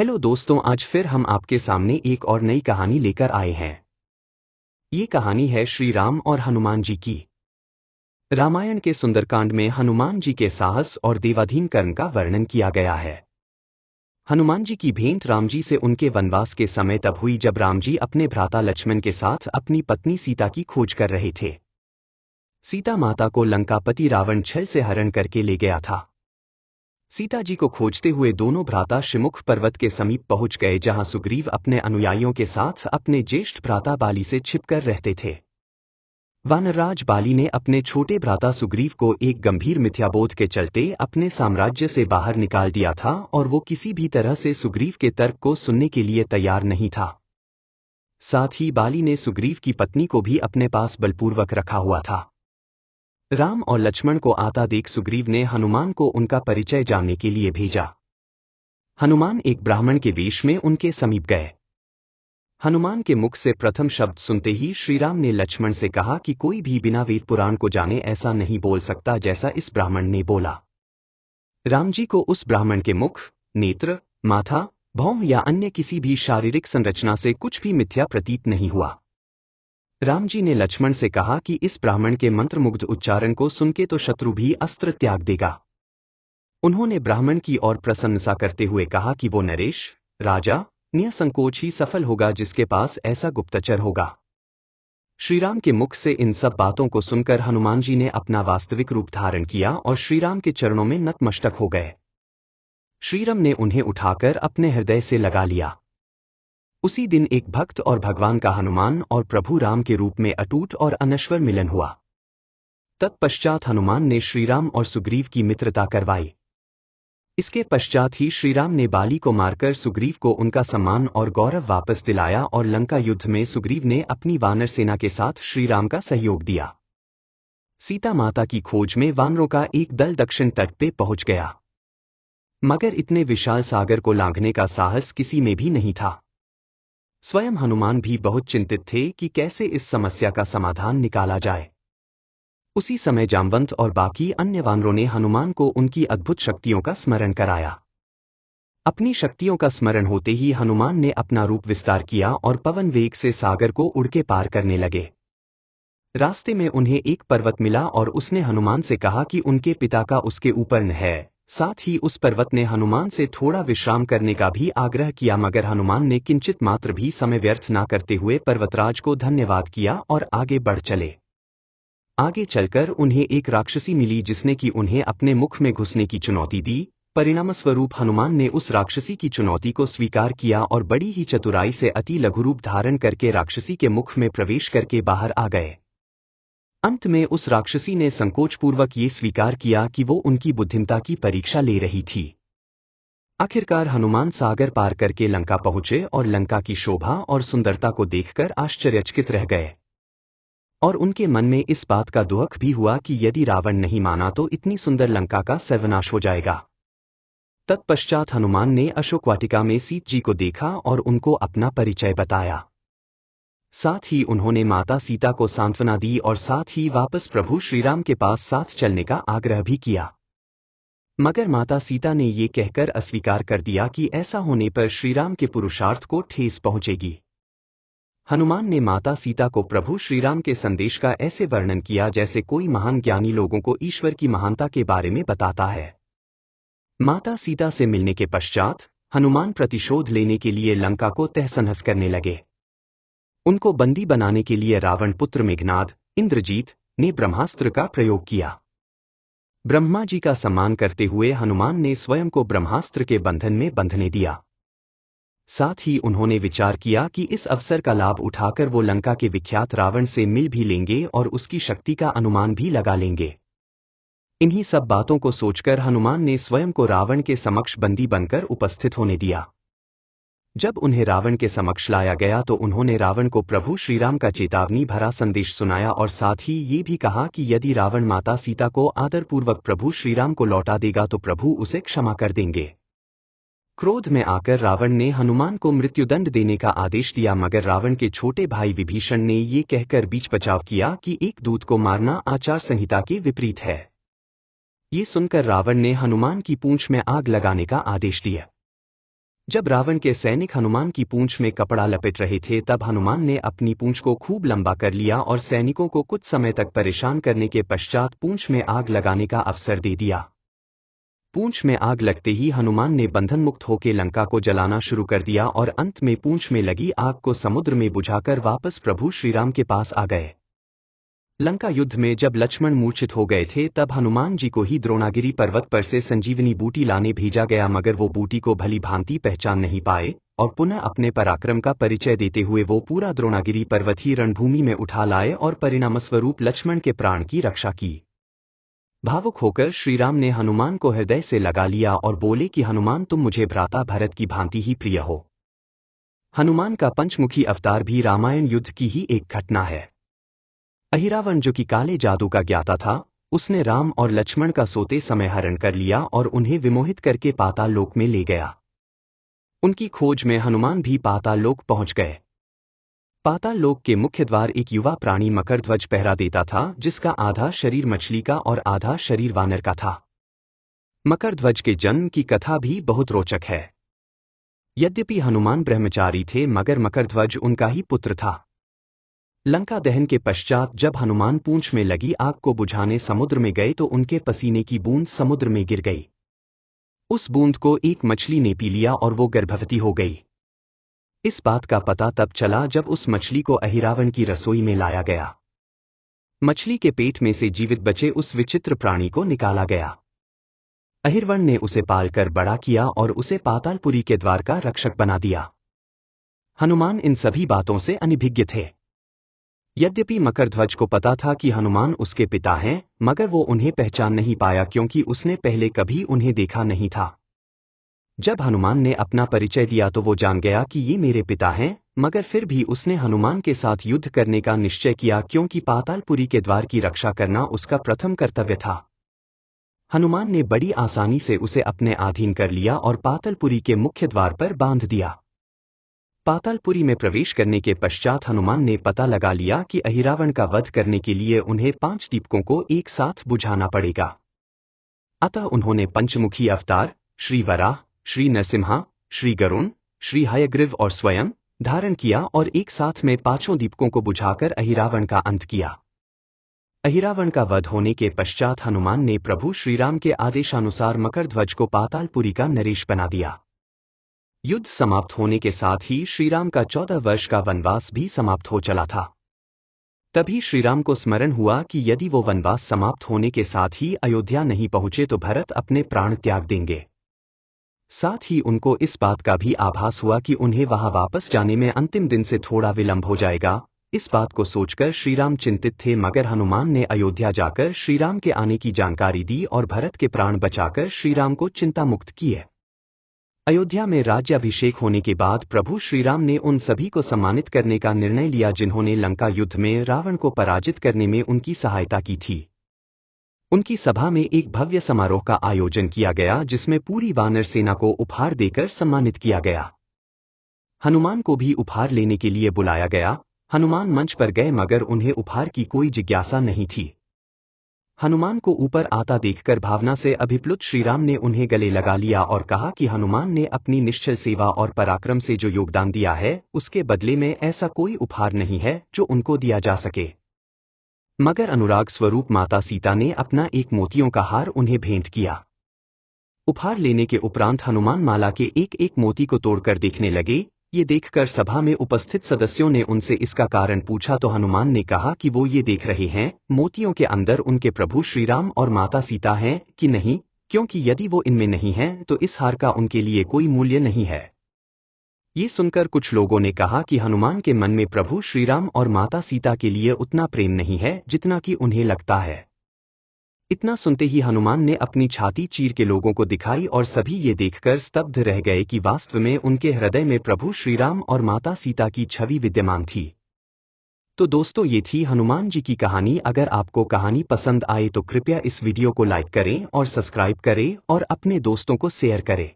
Hello दोस्तों, आज फिर हम आपके सामने एक और नई कहानी लेकर आए हैं। ये कहानी है श्री राम और हनुमान जी की। रामायण के सुंदरकांड में हनुमान जी के साहस और देवाधीन कर्म का वर्णन किया गया है। हनुमान जी की भेंट राम जी से उनके वनवास के समय तब हुई जब राम जी अपने भ्राता लक्ष्मण के साथ अपनी पत्नी सीता की खोज कर रहे थे। सीता माता को लंकापति रावण छल से हरण करके ले गया था। सीता जी को खोजते हुए दोनों भ्राता शिमुख पर्वत के समीप पहुंच गए, जहां सुग्रीव अपने अनुयायियों के साथ अपने ज्येष्ठ भ्राता बाली से छिपकर रहते थे। वानरराज बाली ने अपने छोटे भ्राता सुग्रीव को एक गंभीर मिथ्याबोध के चलते अपने साम्राज्य से बाहर निकाल दिया था और वो किसी भी तरह से सुग्रीव के तर्क को सुनने के लिए तैयार नहीं था। साथ ही बाली ने सुग्रीव की पत्नी को भी अपने पास बलपूर्वक रखा हुआ था। राम और लक्ष्मण को आता देख सुग्रीव ने हनुमान को उनका परिचय जानने के लिए भेजा। हनुमान एक ब्राह्मण के वेश में उनके समीप गए। हनुमान के मुख से प्रथम शब्द सुनते ही श्रीराम ने लक्ष्मण से कहा कि कोई भी बिना वेद पुराण को जाने ऐसा नहीं बोल सकता जैसा इस ब्राह्मण ने बोला। राम जी को उस ब्राह्मण के मुख, नेत्र, माथा, भौं या अन्य किसी भी शारीरिक संरचना से कुछ भी मिथ्या प्रतीत नहीं हुआ। राम जी ने लक्ष्मण से कहा कि इस ब्राह्मण के मंत्रमुग्ध उच्चारण को सुनके तो शत्रु भी अस्त्र त्याग देगा। उन्होंने ब्राह्मण की ओर प्रशंसा करते हुए कहा कि वो नरेश, राजा, निसंकोच ही सफल होगा जिसके पास ऐसा गुप्तचर होगा। श्रीराम के मुख से इन सब बातों को सुनकर हनुमान जी ने अपना वास्तविक रूप धारण किया और श्रीराम के चरणों में नतमस्तक हो गए। श्रीराम ने उन्हें उठाकर अपने हृदय से लगा लिया। उसी दिन एक भक्त और भगवान का हनुमान और प्रभु राम के रूप में अटूट और अनश्वर मिलन हुआ। तत्पश्चात हनुमान ने श्रीराम और सुग्रीव की मित्रता करवाई। इसके पश्चात ही श्रीराम ने बाली को मारकर सुग्रीव को उनका सम्मान और गौरव वापस दिलाया और लंका युद्ध में सुग्रीव ने अपनी वानर सेना के साथ श्रीराम का सहयोग दिया। सीता माता की खोज में वानरों का एक दल दक्षिण तट पे पहुंच गया, मगर इतने विशाल सागर को लांघने का साहस किसी में भी नहीं था। स्वयं हनुमान भी बहुत चिंतित थे कि कैसे इस समस्या का समाधान निकाला जाए। उसी समय जामवंत और बाकी अन्य वानरों ने हनुमान को उनकी अद्भुत शक्तियों का स्मरण कराया। अपनी शक्तियों का स्मरण होते ही हनुमान ने अपना रूप विस्तार किया और पवन वेग से सागर को उड़ के पार करने लगे। रास्ते में उन्हें एक पर्वत मिला और उसने हनुमान से कहा कि उनके पिता का उसके ऊपर न है। साथ ही उस पर्वत ने हनुमान से थोड़ा विश्राम करने का भी आग्रह किया, मगर हनुमान ने किंचित मात्र भी समय व्यर्थ न करते हुए पर्वतराज को धन्यवाद किया और आगे बढ़ चले। आगे चलकर उन्हें एक राक्षसी मिली जिसने कि उन्हें अपने मुख में घुसने की चुनौती दी। परिणामस्वरूप हनुमान ने उस राक्षसी की चुनौती को स्वीकार किया और बड़ी ही चतुराई से अति लघु रूप धारण करके राक्षसी के मुख में प्रवेश करके बाहर आ गए। अंत में उस राक्षसी ने संकोचपूर्वक ये स्वीकार किया कि वो उनकी बुद्धिमत्ता की परीक्षा ले रही थी। आखिरकार हनुमान सागर पार करके लंका पहुंचे और लंका की शोभा और सुंदरता को देखकर आश्चर्यचकित रह गए। और उनके मन में इस बात का दुख भी हुआ कि यदि रावण नहीं माना तो इतनी सुंदर लंका का सर्वनाश हो जाएगा। तत्पश्चात हनुमान ने अशोक वाटिका में सीत जी को देखा और उनको अपना परिचय बताया। साथ ही उन्होंने माता सीता को सांत्वना दी और साथ ही वापस प्रभु श्रीराम के पास साथ चलने का आग्रह भी किया, मगर माता सीता ने ये कहकर अस्वीकार कर दिया कि ऐसा होने पर श्रीराम के पुरुषार्थ को ठेस पहुंचेगी। हनुमान ने माता सीता को प्रभु श्रीराम के संदेश का ऐसे वर्णन किया जैसे कोई महान ज्ञानी लोगों को ईश्वर की महानता के बारे में बताता है। माता सीता से मिलने के पश्चात हनुमान प्रतिशोध लेने के लिए लंका को तहस-नहस करने लगे। उनको बंदी बनाने के लिए रावण पुत्र मेघनाद, इंद्रजीत, ने ब्रह्मास्त्र का प्रयोग किया। ब्रह्मा जी का सम्मान करते हुए हनुमान ने स्वयं को ब्रह्मास्त्र के बंधन में बंधने दिया। साथ ही उन्होंने विचार किया कि इस अवसर का लाभ उठाकर वो लंका के विख्यात रावण से मिल भी लेंगे और उसकी शक्ति का अनुमान भी लगा लेंगे। इन्हीं सब बातों को सोचकर हनुमान ने स्वयं को रावण के समक्ष बंदी बनकर उपस्थित होने दिया। जब उन्हें रावण के समक्ष लाया गया तो उन्होंने रावण को प्रभु श्रीराम का चेतावनी भरा संदेश सुनाया और साथ ही ये भी कहा कि यदि रावण माता सीता को आदरपूर्वक प्रभु श्रीराम को लौटा देगा तो प्रभु उसे क्षमा कर देंगे। क्रोध में आकर रावण ने हनुमान को मृत्युदंड देने का आदेश दिया, मगर रावण के छोटे भाई विभीषण ने ये कहकर बीच बचाव किया कि एक दूत को मारना आचार संहिता के विपरीत है। ये सुनकर रावण ने हनुमान की पूंछ में आग लगाने का आदेश दिया। जब रावण के सैनिक हनुमान की पूंछ में कपड़ा लपेट रहे थे तब हनुमान ने अपनी पूंछ को खूब लंबा कर लिया और सैनिकों को कुछ समय तक परेशान करने के पश्चात पूंछ में आग लगाने का अवसर दे दिया। पूंछ में आग लगते ही हनुमान ने बंधन मुक्त होकर लंका को जलाना शुरू कर दिया और अंत में पूंछ में लगी आग को समुद्र में बुझाकर वापस प्रभु श्रीराम के पास आ गए। लंका युद्ध में जब लक्ष्मण मूर्छित हो गए थे तब हनुमान जी को ही द्रोणागिरी पर्वत पर से संजीवनी बूटी लाने भेजा गया, मगर वो बूटी को भली भांति पहचान नहीं पाए और पुनः अपने पराक्रम का परिचय देते हुए वो पूरा द्रोणागिरी पर्वत ही रणभूमि में उठा लाए और परिणामस्वरूप लक्ष्मण के प्राण की रक्षा की। भावुक होकर श्रीराम ने हनुमान को हृदय से लगा लिया और बोले कि हनुमान, तुम मुझे भ्राता भरत की भांति ही प्रिय हो। हनुमान का पंचमुखी अवतार भी रामायण युद्ध की ही एक घटना है। अहिरावण, जो कि काले जादू का ज्ञाता था, उसने राम और लक्ष्मण का सोते समय हरण कर लिया और उन्हें विमोहित करके पाताल लोक में ले गया। उनकी खोज में हनुमान भी पाताल लोक पहुंच गए। पाताल लोक के मुख्य द्वार एक युवा प्राणी मकरध्वज पहरा देता था, जिसका आधा शरीर मछली का और आधा शरीर वानर का था। मकरध्वज के जन्म की कथा भी बहुत रोचक है। यद्यपि हनुमान ब्रह्मचारी थे मगर मकरध्वज उनका ही पुत्र था। लंका दहन के पश्चात जब हनुमान पूंछ में लगी आग को बुझाने समुद्र में गए तो उनके पसीने की बूंद समुद्र में गिर गई। उस बूंद को एक मछली ने पी लिया और वो गर्भवती हो गई। इस बात का पता तब चला जब उस मछली को अहिरावण की रसोई में लाया गया। मछली के पेट में से जीवित बचे उस विचित्र प्राणी को निकाला गया। अहिरवण ने उसे पालकर बड़ा किया और उसे पातालपुरी के द्वार का रक्षक बना दिया। हनुमान इन सभी बातों से अनभिज्ञ थे। यद्यपि मकरध्वज को पता था कि हनुमान उसके पिता हैं, मगर वो उन्हें पहचान नहीं पाया क्योंकि उसने पहले कभी उन्हें देखा नहीं था। जब हनुमान ने अपना परिचय दिया तो वो जान गया कि ये मेरे पिता हैं, मगर फिर भी उसने हनुमान के साथ युद्ध करने का निश्चय किया क्योंकि पातालपुरी के द्वार की रक्षा करना उसका प्रथम कर्तव्य था। हनुमान ने बड़ी आसानी से उसे अपने अधीन कर लिया और पातालपुरी के मुख्य द्वार पर बांध दिया। पातालपुरी में प्रवेश करने के पश्चात हनुमान ने पता लगा लिया कि अहिरावण का वध करने के लिए उन्हें 5 दीपकों को एक साथ बुझाना पड़ेगा। अतः उन्होंने पंचमुखी अवतार श्री वराह, श्री नरसिम्हा, श्री गरुण, श्री हयग्रीव और स्वयं धारण किया और एक साथ में 5 दीपकों को बुझाकर अहिरावण का अंत किया। अहिरावण का वध होने के पश्चात हनुमान ने प्रभु श्रीराम के आदेशानुसार मकरध्वज को पातालपुरी का नरेश बना दिया। युद्ध समाप्त होने के साथ ही श्रीराम का 14 वर्ष का वनवास भी समाप्त हो चला था। तभी श्रीराम को स्मरण हुआ कि यदि वो वनवास समाप्त होने के साथ ही अयोध्या नहीं पहुंचे तो भरत अपने प्राण त्याग देंगे। साथ ही उनको इस बात का भी आभास हुआ कि उन्हें वहां वापस जाने में अंतिम दिन से थोड़ा विलंब हो जाएगा। इस बात को सोचकर श्रीराम चिंतित थे, मगर हनुमान ने अयोध्या जाकर श्रीराम के आने की जानकारी दी और भरत के प्राण बचाकर श्रीराम को चिंता मुक्त किए। अयोध्या में राज्याभिषेक होने के बाद प्रभु श्रीराम ने उन सभी को सम्मानित करने का निर्णय लिया जिन्होंने लंका युद्ध में रावण को पराजित करने में उनकी सहायता की थी। उनकी सभा में एक भव्य समारोह का आयोजन किया गया जिसमें पूरी वानर सेना को उपहार देकर सम्मानित किया गया। हनुमान को भी उपहार लेने के लिए बुलाया गया। हनुमान मंच पर गए मगर उन्हें उपहार की कोई जिज्ञासा नहीं थी। हनुमान को ऊपर आता देखकर भावना से अभिप्लुत श्रीराम ने उन्हें गले लगा लिया और कहा कि हनुमान ने अपनी निश्चल सेवा और पराक्रम से जो योगदान दिया है उसके बदले में ऐसा कोई उपहार नहीं है जो उनको दिया जा सके। मगर अनुराग स्वरूप माता सीता ने अपना एक मोतियों का हार उन्हें भेंट किया। उपहार लेने के उपरांत हनुमान माला के एक एक मोती को तोड़कर देखने लगे। ये देखकर सभा में उपस्थित सदस्यों ने उनसे इसका कारण पूछा तो हनुमान ने कहा कि वो ये देख रहे हैं मोतियों के अंदर उनके प्रभु श्रीराम और माता सीता हैं कि नहीं, क्योंकि यदि वो इनमें नहीं हैं तो इस हार का उनके लिए कोई मूल्य नहीं है। ये सुनकर कुछ लोगों ने कहा कि हनुमान के मन में प्रभु श्रीराम और माता सीता के लिए उतना प्रेम नहीं है जितना कि उन्हें लगता है। इतना सुनते ही हनुमान ने अपनी छाती चीर के लोगों को दिखाई और सभी ये देखकर स्तब्ध रह गए कि वास्तव में उनके हृदय में प्रभु श्रीराम और माता सीता की छवि विद्यमान थी। तो दोस्तों, ये थी हनुमान जी की कहानी। अगर आपको कहानी पसंद आए तो कृपया इस वीडियो को लाइक करें और सब्सक्राइब करें और अपने दोस्तों को शेयर करें।